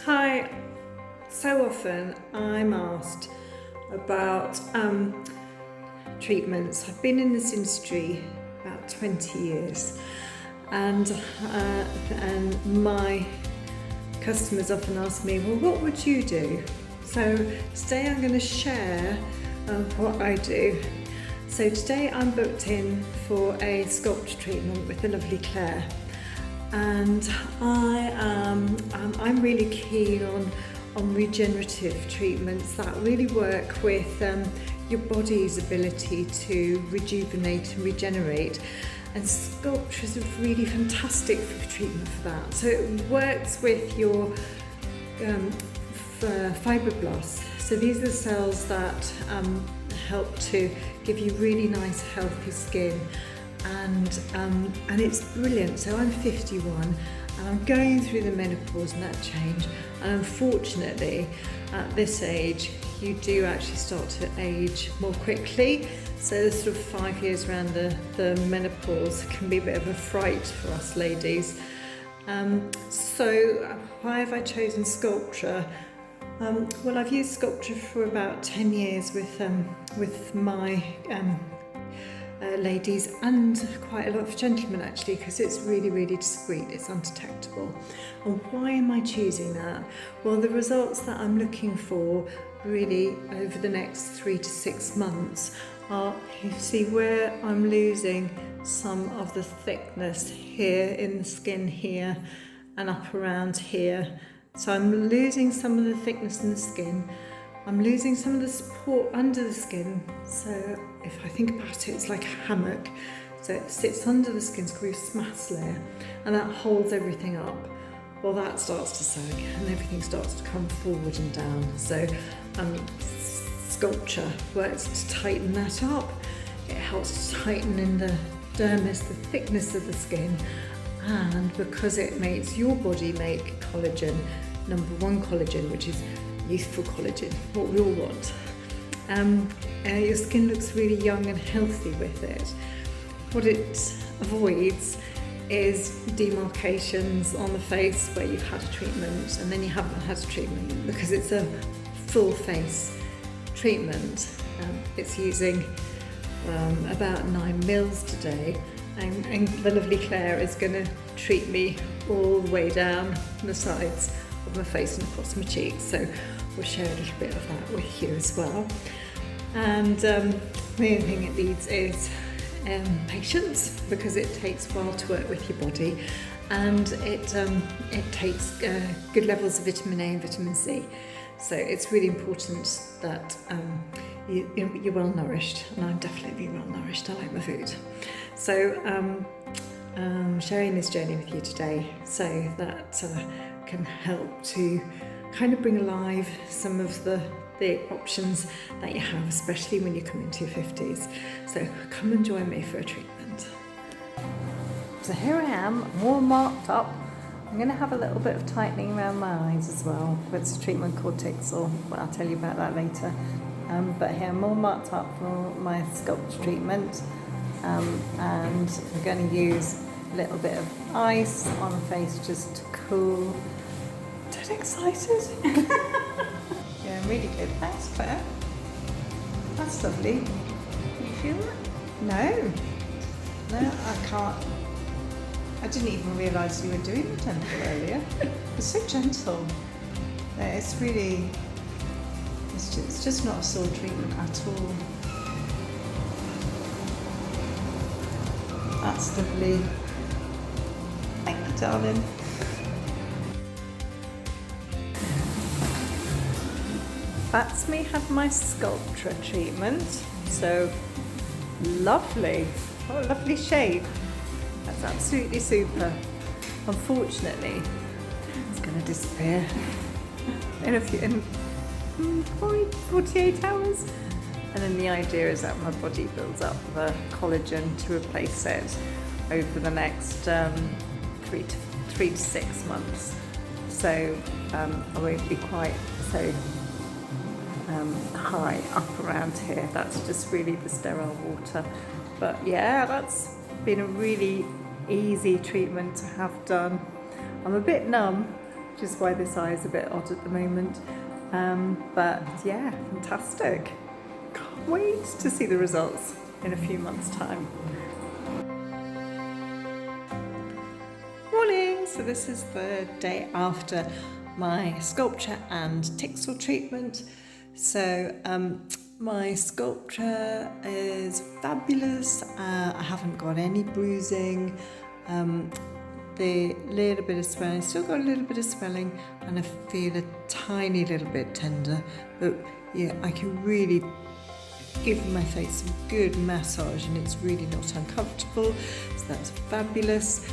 Hi, so often I'm asked about treatments. I've been in this industry about 20 years and my customers often ask me, well, what would you do? So today I'm going to share what I do. So today I'm booked in for a sculpture treatment with the lovely Claire. And I'm really keen on regenerative treatments that really work with your body's ability to rejuvenate and regenerate. And sculpture is a really fantastic treatment for that. So it works with your fibroblasts. So these are the cells that help to give you really nice, healthy skin. And it's brilliant. So I'm 51 and I'm going through the menopause and that change, and unfortunately at this age you do actually start to age more quickly. So the sort of 5 years around the menopause can be a bit of a fright for us ladies. So why have I chosen sculpture? Well, I've used sculpture for about 10 years with my ladies and quite a lot of gentlemen actually, because it's really, really discreet, it's undetectable. And why am I choosing that? Well, the results that I'm looking for really over the next 3 to 6 months are, you see where I'm losing some of the thickness here in the skin here and up around here. So I'm losing some of the thickness in the skin. I'm losing some of the support under the skin. So if I think about it, it's like a hammock. So it sits under the skin, it's called a SMAS layer, and that holds everything up. Well, that starts to sag and everything starts to come forward and down. So sculpture works to tighten that up. It helps to tighten in the dermis, the thickness of the skin. And because it makes your body make collagen, number one collagen, which is youthful collagen, what we all want. Your skin looks really young and healthy with it. What it avoids is demarcations on the face where you've had a treatment and then you haven't had a treatment, because it's a full face treatment. It's using about 9 mils today, and the lovely Claire is going to treat me all the way down the sides of my face and across my cheeks. So we'll share a little bit of that with you as well. And the only thing it needs is patience, because it takes a while to work with your body, and it takes good levels of vitamin A and vitamin C. So it's really important that you're well nourished, and I'm definitely well nourished. I like my food. So sharing this journey with you today so that can help to kind of bring alive some of the options that you have, especially when you come into your 50s. So come and join me for a treatment. So here I am, all marked up. I'm going to have a little bit of tightening around my eyes as well. It's a treatment called Tixel, but I'll tell you about that later. But here I'm all marked up for my sculpture treatment, and we're going to use a little bit of ice on the face just to cool. Dead excited. Yeah, really good. Thanks, Claire. That's lovely. You feel that? No, I can't. I didn't even realise you were doing the gentle earlier. It's so gentle. It's really, it's just not a sore treatment at all. That's lovely. Thank you, darling. That's me have my sculpture treatment. So lovely. What a lovely shape. That's absolutely super. Unfortunately, it's going to disappear in probably 48 hours. And then the idea is that my body builds up the collagen to replace it over the next 3 to 6 months. So I won't be quite so high up around here. That's just really the sterile water. But yeah, that's been a really easy treatment to have done. I'm a bit numb which is why this eye is a bit odd at the moment. But yeah, fantastic. Can't wait to see the results in a few months' time. Morning! So this is the day after my sculpture and Tixel treatment. So my sculpture is fabulous. I haven't got any bruising. The little bit of swelling, still got a little bit of swelling, and I feel a tiny little bit tender, but yeah, I can really give my face some good massage and it's really not uncomfortable, so that's fabulous.